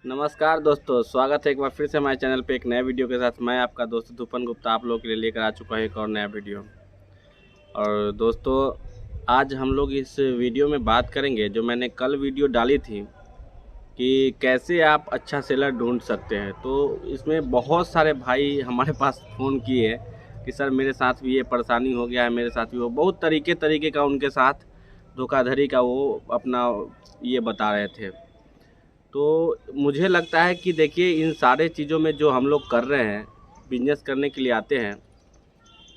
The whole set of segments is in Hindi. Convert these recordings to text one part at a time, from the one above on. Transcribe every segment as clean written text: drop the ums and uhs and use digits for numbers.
नमस्कार दोस्तों, स्वागत है एक बार फिर से हमारे चैनल पे एक नए वीडियो के साथ। मैं आपका दोस्त धूपन गुप्ता आप लोगों के लिए लेकर आ चुका है एक और नया वीडियो। और दोस्तों, आज हम लोग इस वीडियो में बात करेंगे जो मैंने कल वीडियो डाली थी कि कैसे आप अच्छा सेलर ढूंढ सकते हैं। तो इसमें बहुत सारे भाई हमारे पास फ़ोन किए कि सर मेरे साथ भी ये परेशानी हो गया है, मेरे साथ भी वो बहुत तरीके का उनके साथ धोखाधड़ी का वो अपना ये बता रहे थे। तो मुझे लगता है कि देखिए, इन सारे चीज़ों में जो हम लोग कर रहे हैं, बिजनेस करने के लिए आते हैं,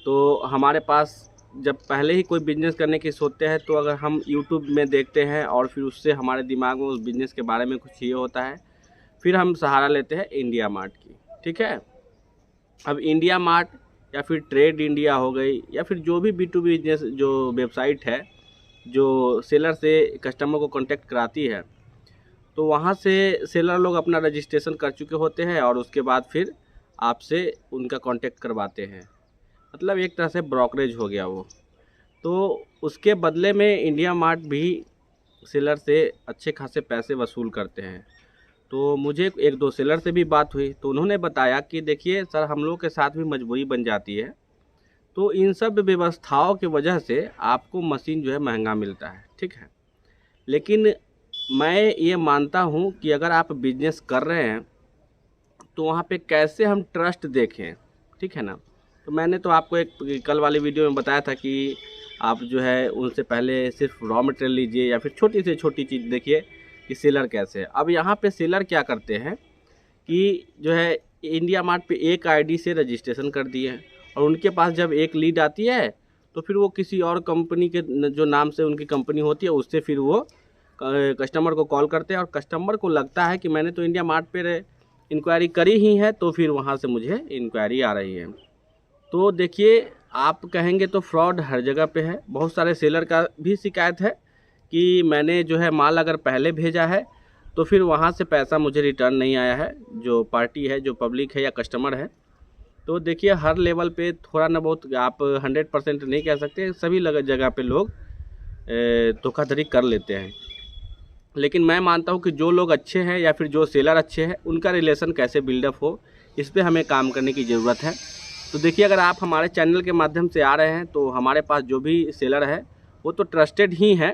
तो हमारे पास जब पहले ही कोई बिजनेस करने की सोचते हैं तो अगर हम यूट्यूब में देखते हैं और फिर उससे हमारे दिमाग में उस बिज़नेस के बारे में कुछ ये होता है, फिर हम सहारा लेते हैं इंडिया मार्ट की। ठीक है। अब इंडिया मार्ट या फिर ट्रेड इंडिया हो गई या फिर जो भी B2B बिजनेस जो वेबसाइट है जो सेलर से कस्टमर को कांटेक्ट कराती है, तो वहाँ से सेलर लोग अपना रजिस्ट्रेशन कर चुके होते हैं और उसके बाद फिर आपसे उनका कांटेक्ट करवाते हैं। मतलब एक तरह से ब्रोकरेज हो गया वो। तो उसके बदले में इंडिया मार्ट भी सेलर से अच्छे खासे पैसे वसूल करते हैं। तो मुझे एक दो सेलर से भी बात हुई तो उन्होंने बताया कि देखिए सर, हम लोग के साथ भी मजबूरी बन जाती है, तो इन सब व्यवस्थाओं की वजह से आपको मशीन जो है महंगा मिलता है। ठीक है। लेकिन मैं ये मानता हूँ कि अगर आप बिजनेस कर रहे हैं तो वहाँ पे कैसे हम ट्रस्ट देखें। ठीक है ना। तो मैंने तो आपको एक कल वाली वीडियो में बताया था कि आप जो है उनसे पहले सिर्फ रॉ मटेरियल लीजिए या फिर छोटी से छोटी चीज़ देखिए कि सेलर कैसे है। अब यहाँ पे सेलर क्या करते हैं कि जो है इंडिया मार्ट पे एक आईडी से रजिस्ट्रेशन कर दिए हैं और उनके पास जब एक लीड आती है तो फिर वो किसी और कंपनी के जो नाम से उनकी कंपनी होती है उससे फिर वो कस्टमर को कॉल करते हैं और कस्टमर को लगता है कि मैंने तो इंडिया मार्ट पे इंक्वायरी करी ही है, तो फिर वहाँ से मुझे इंक्वायरी आ रही है। तो देखिए, आप कहेंगे तो फ्रॉड हर जगह पे है। बहुत सारे सेलर का भी शिकायत है कि मैंने जो है माल अगर पहले भेजा है तो फिर वहाँ से पैसा मुझे रिटर्न नहीं आया है, जो पार्टी है, जो पब्लिक है या कस्टमर है। तो देखिए, हर लेवल पे थोड़ा ना बहुत, आप 100% नहीं कह सकते, सभी जगह पे लोग धोखाधड़ी कर लेते हैं। लेकिन मैं मानता हूँ कि जो लोग अच्छे हैं या फिर जो सेलर अच्छे हैं उनका रिलेशन कैसे बिल्डअप हो, इस पे हमें काम करने की ज़रूरत है। तो देखिए, अगर आप हमारे चैनल के माध्यम से आ रहे हैं तो हमारे पास जो भी सेलर है वो तो ट्रस्टेड ही हैं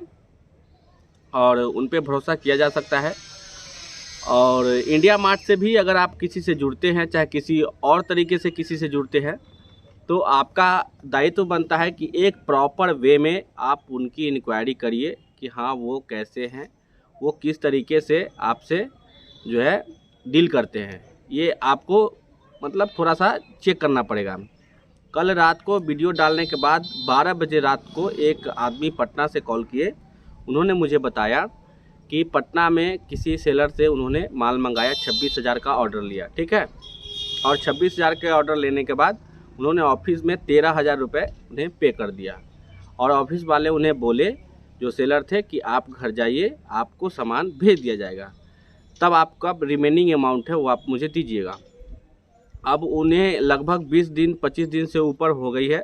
और उन पे भरोसा किया जा सकता है। और इंडिया मार्ट से भी अगर आप किसी से जुड़ते हैं, चाहे किसी और तरीके से किसी से जुड़ते हैं, तो आपका दायित्व बनता है कि एक प्रॉपर वे में आप उनकी इंक्वायरी करिए कि हाँ वो कैसे हैं, वो किस तरीके से आपसे जो है डील करते हैं। ये आपको मतलब थोड़ा सा चेक करना पड़ेगा। कल रात को वीडियो डालने के बाद 12 बजे रात को एक आदमी पटना से कॉल किए। उन्होंने मुझे बताया कि पटना में किसी सेलर से उन्होंने माल मंगाया, 26,000 का ऑर्डर लिया। ठीक है। और 26,000 के ऑर्डर लेने के बाद उन्होंने ऑफिस में 13,000 रुपये उन्हें पे कर दिया और ऑफिस वाले उन्हें बोले, जो सेलर थे, कि आप घर जाइए, आपको सामान भेज दिया जाएगा, तब आपका रिमेनिंग अमाउंट है वो आप मुझे दीजिएगा। अब उन्हें लगभग 20 दिन 25 दिन से ऊपर हो गई है।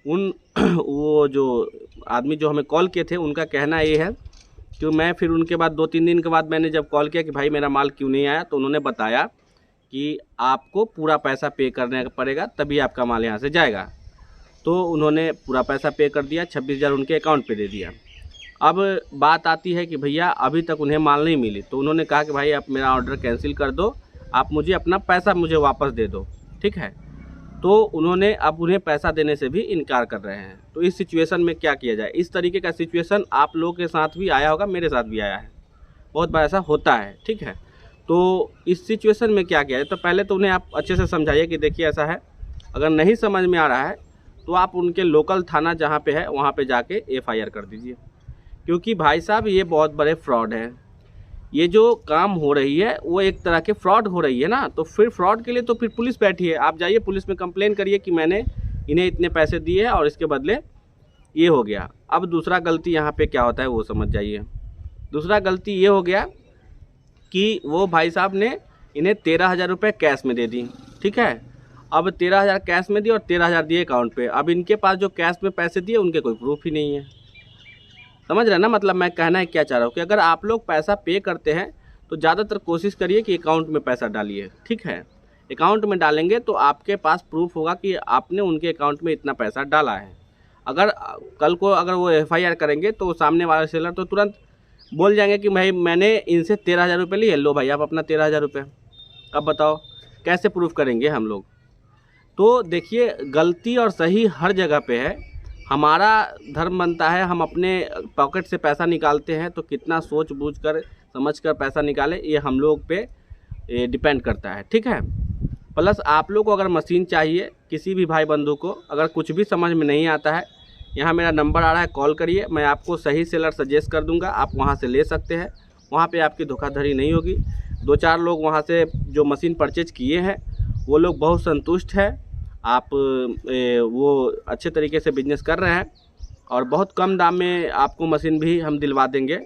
उन वो जो आदमी जो हमें कॉल किए थे उनका कहना ये है कि मैं फिर उनके बाद 2-3 दिन के बाद मैंने जब कॉल किया कि भाई मेरा माल क्यों नहीं आया, तो उन्होंने बताया कि आपको पूरा पैसा पे करने पड़ेगा तभी आपका माल यहाँ से जाएगा। तो उन्होंने पूरा पैसा पे कर दिया, 26,000 उनके अकाउंट पे दे दिया। अब बात आती है कि भैया अभी तक उन्हें माल नहीं मिली, तो उन्होंने कहा कि भाई आप मेरा ऑर्डर कैंसिल कर दो, आप मुझे अपना पैसा मुझे वापस दे दो। ठीक है। तो उन्होंने अब उन्हें पैसा देने से भी इनकार कर रहे हैं। तो इस सिचुएशन में क्या किया जाए? इस तरीके का सिचुएशन आप लोगों के साथ भी आया होगा, मेरे साथ भी आया है, बहुत बार ऐसा होता है। ठीक है। तो इस सिचुएशन में क्या किया जाए? तो पहले तो उन्हें आप अच्छे से समझाइए कि देखिए ऐसा है, अगर नहीं समझ में आ रहा है तो आप उनके लोकल थाना जहाँ पे है वहाँ पे जाके FIR कर दीजिए। क्योंकि भाई साहब ये बहुत बड़े फ्रॉड हैं। ये जो काम हो रही है वो एक तरह के फ्रॉड हो रही है ना, तो फिर फ्रॉड के लिए तो फिर पुलिस बैठी है। आप जाइए पुलिस में कंप्लेन करिए कि मैंने इन्हें इतने पैसे दिए हैं और इसके बदले ये हो गया। अब दूसरा गलती यहाँ पे क्या होता है वो समझ जाइए। दूसरा गलती ये हो गया कि वो भाई साहब ने इन्हें 13,000 रुपये कैश में दे दी। ठीक है। अब 13,000 कैश में दिए और 13,000 दिए अकाउंट पे। अब इनके पास जो कैश में पैसे दिए उनके कोई प्रूफ ही नहीं है। समझ रहे हैं ना? मतलब मैं कहना है क्या चाह रहा हूँ कि अगर आप लोग पैसा पे करते हैं तो ज़्यादातर कोशिश करिए कि अकाउंट में पैसा डालिए, ठीक है। अकाउंट में डालेंगे तो आपके पास प्रूफ होगा कि आपने उनके अकाउंट में इतना पैसा डाला है। अगर कल को अगर वो FIR करेंगे तो सामने वाला सेलर तो तुरंत बोल जाएंगे कि भाई मैंने इनसे 13,000 रुपये लिए, लो भाई आप अपना 13,000 रुपये। अब बताओ कैसे प्रूफ करेंगे हम लोग। तो देखिए गलती और सही हर जगह पे है। हमारा धर्म बनता है हम अपने पॉकेट से पैसा निकालते हैं तो कितना सोच बूझ कर समझ कर पैसा निकाले, ये हम लोग पे डिपेंड करता है, ठीक है। प्लस आप लोग को अगर मशीन चाहिए, किसी भी भाई बंधु को अगर कुछ भी समझ में नहीं आता है, यहाँ मेरा नंबर आ रहा है, कॉल करिए, मैं आपको सही सेलर सजेस्ट कर दूंगा, आप वहाँ से ले सकते हैं। वहाँ पे आपकी धोखाधड़ी नहीं होगी। 2-4 लोग वहाँ से जो मशीन परचेज किए हैं वो लोग बहुत संतुष्ट है। आप वो अच्छे तरीके से बिजनेस कर रहे हैं और बहुत कम दाम में आपको मशीन भी हम दिलवा देंगे।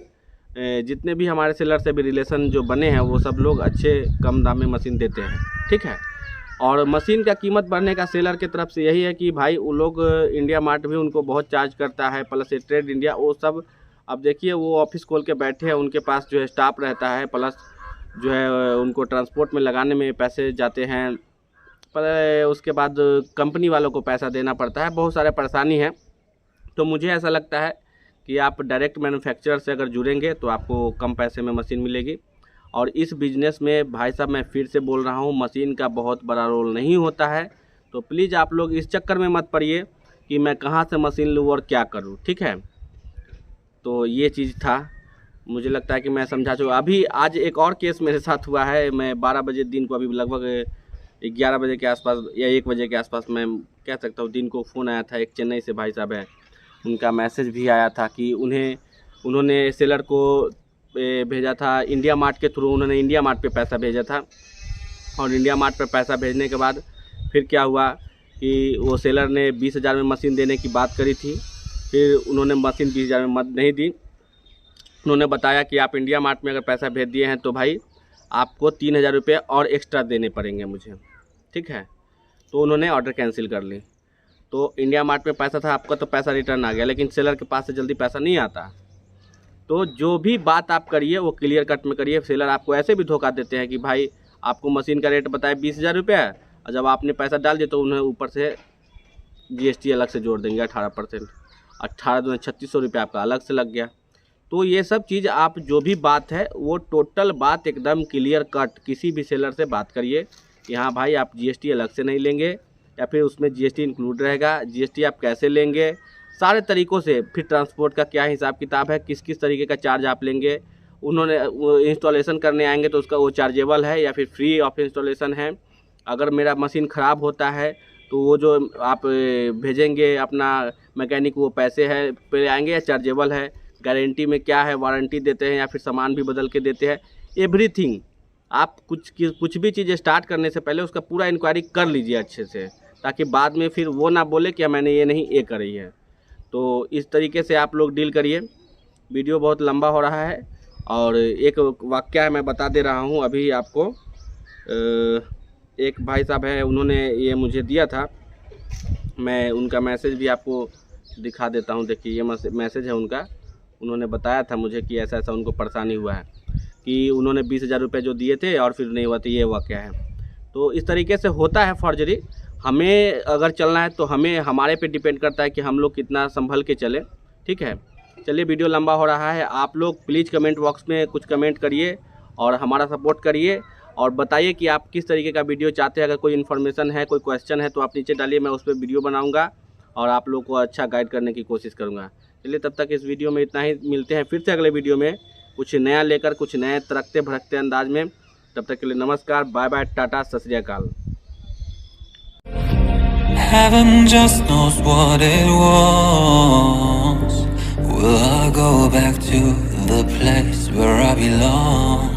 जितने भी हमारे सेलर से भी रिलेशन जो बने हैं वो सब लोग अच्छे कम दाम में मशीन देते हैं, ठीक है। और मशीन का कीमत बढ़ने का सेलर की तरफ से यही है कि भाई वो लोग इंडिया मार्ट भी उनको बहुत चार्ज करता है, प्लस ट्रेड इंडिया वो सब। अब देखिए वो ऑफिस खोल के बैठे हैं, उनके पास जो है स्टाफ रहता है, प्लस जो है उनको ट्रांसपोर्ट में लगाने में पैसे जाते हैं, पर उसके बाद कंपनी वालों को पैसा देना पड़ता है, बहुत सारे परेशानी है। तो मुझे ऐसा लगता है कि आप डायरेक्ट मैन्युफैक्चरर से अगर जुड़ेंगे तो आपको कम पैसे में मशीन मिलेगी। और इस बिज़नेस में भाई साहब मैं फिर से बोल रहा हूँ, मशीन का बहुत बड़ा रोल नहीं होता है। तो प्लीज़ आप लोग इस चक्कर में मत पड़िए कि मैं कहाँ से मशीन लूँ और क्या करूँ, ठीक है। तो ये चीज़ था, मुझे लगता है कि मैं समझा चुका। अभी आज एक और केस मेरे साथ हुआ है। मैं 12 बजे दिन को, अभी लगभग 11 बजे के आसपास या 1 बजे के आसपास मैं कह सकता हूँ, दिन को फ़ोन आया था। एक चेन्नई से भाई साहब है, उनका मैसेज भी आया था कि उन्होंने सेलर को भेजा था इंडिया मार्ट के थ्रू, उन्होंने इंडिया मार्ट पे पैसा भेजा था। और इंडिया मार्ट पे पैसा भेजने के बाद फिर क्या हुआ कि वो सेलर ने 20,000 में मशीन देने की बात करी थी, फिर उन्होंने मशीन 20,000 में नहीं दी। उन्होंने बताया कि आप इंडिया मार्ट में अगर पैसा भेज दिए हैं तो भाई आपको 3,000 रुपये और एक्स्ट्रा देने पड़ेंगे मुझे, ठीक है। तो उन्होंने ऑर्डर कैंसिल कर ली। तो इंडिया मार्ट में पैसा था, आपका तो पैसा रिटर्न आ गया, लेकिन सेलर के पास से जल्दी पैसा नहीं आता। तो जो भी बात आप करिए वो क्लियर कट में करिए। सेलर आपको ऐसे भी धोखा देते हैं कि भाई आपको मशीन का रेट बताए 20,000 रुपये, और जब आपने पैसा डाल दिया तो उन्हें ऊपर से GST अलग से जोड़ देंगे 18%। 18,3600 रुपये आपका अलग से लग गया। तो ये सब चीज़ आप जो भी बात है वो टोटल बात एकदम क्लियर कट किसी भी सेलर से बात करिए कि हाँ भाई आप GST अलग से नहीं लेंगे या फिर उसमें GST इंक्लूड रहेगा, GST आप कैसे लेंगे, सारे तरीक़ों से। फिर ट्रांसपोर्ट का क्या हिसाब किताब है, किस किस तरीके का चार्ज आप लेंगे, उन्होंने वो इंस्टॉलेशन करने आएंगे तो उसका वो चार्जेबल है या फिर फ्री ऑफ इंस्टॉलेशन है। अगर मेरा मशीन ख़राब होता है तो वो जो आप भेजेंगे अपना मैकेनिक, वो पैसे है पे आएंगे या चार्जेबल है, गारंटी में क्या है, वारंटी देते हैं या फिर सामान भी बदल के देते हैं, एवरीथिंग। आप कुछ भी चीज़ स्टार्ट करने से पहले उसका पूरा इंक्वायरी कर लीजिए अच्छे से, ताकि बाद में फिर वो ना बोले कि मैंने ये नहीं ये करी है। तो इस तरीके से आप लोग डील करिए। वीडियो बहुत लंबा हो रहा है और एक वाक़या है मैं बता दे रहा हूँ अभी आपको। एक भाई साहब है, उन्होंने ये मुझे दिया था, मैं उनका मैसेज भी आपको दिखा देता हूँ। देखिए ये मैसेज है उनका। उन्होंने बताया था मुझे कि ऐसा ऐसा उनको परेशानी हुआ है कि उन्होंने 20,000 रुपये जो दिए थे और फिर नहीं हुआ, तो ये वाक़या है। तो इस तरीके से होता है फॉर्जरी। हमें अगर चलना है तो हमें हमारे पे डिपेंड करता है कि हम लोग कितना संभल के चलें, ठीक है। चलिए वीडियो लंबा हो रहा है, आप लोग प्लीज़ कमेंट बॉक्स में कुछ कमेंट करिए और हमारा सपोर्ट करिए और बताइए कि आप किस तरीके का वीडियो चाहते हैं। अगर कोई इन्फॉर्मेशन है, कोई क्वेश्चन है तो आप नीचे डालिए, मैं उस पर वीडियो बनाऊँगा और आप लोग को अच्छा गाइड करने की कोशिश करूँगा। चलिए तब तक इस वीडियो में इतना ही, मिलते हैं फिर से अगले वीडियो में कुछ नया लेकर, कुछ नए तड़कते भड़कते अंदाज में। तब तक के लिए नमस्कार, बाय बाय, टाटा, सत श्री अकाल। Heaven just knows what it was. Will I go back to the place where I belong?